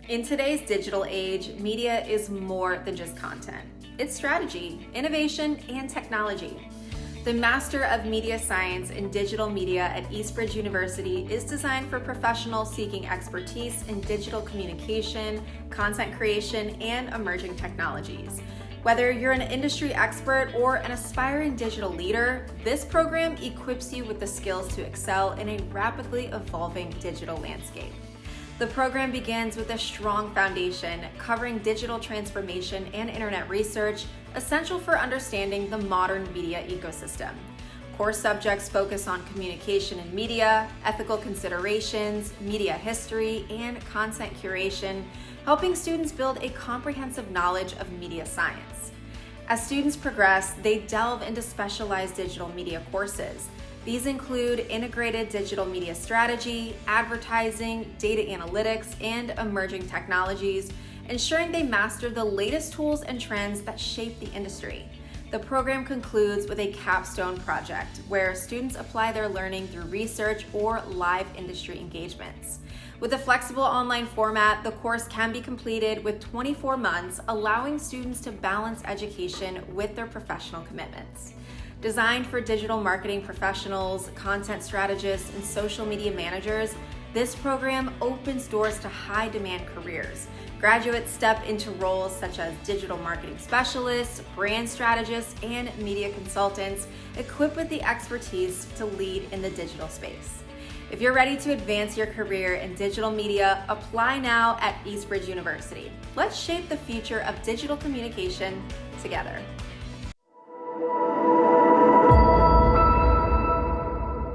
In today's digital age, media is more than just content. It's strategy, innovation, and technology. The Master of Media Science in Digital Media at Eastbridge University is designed for professionals seeking expertise in digital communication, content creation, and emerging technologies. Whether you're an industry expert or an aspiring digital leader, this program equips you with the skills to excel in a rapidly evolving digital landscape. The program begins with a strong foundation covering digital transformation and internet research, essential for understanding the modern media ecosystem. Core subjects focus on communication in media, ethical considerations, media history, and content curation, helping students build a comprehensive knowledge of media science. As students progress, they delve into specialized digital media courses. These include integrated digital media strategy, advertising, data analytics, and emerging technologies, ensuring they master the latest tools and trends that shape the industry. The program concludes with a capstone project where students apply their learning through research or live industry engagements. With a flexible online format, the course can be completed with 24 months, allowing students to balance education with their professional commitments. Designed for digital marketing professionals, content strategists, and social media managers, this program opens doors to high-demand careers. Graduates step into roles such as digital marketing specialists, brand strategists, and media consultants, equipped with the expertise to lead in the digital space. If you're ready to advance your career in digital media, apply now at Eastbridge University. Let's shape the future of digital communication together.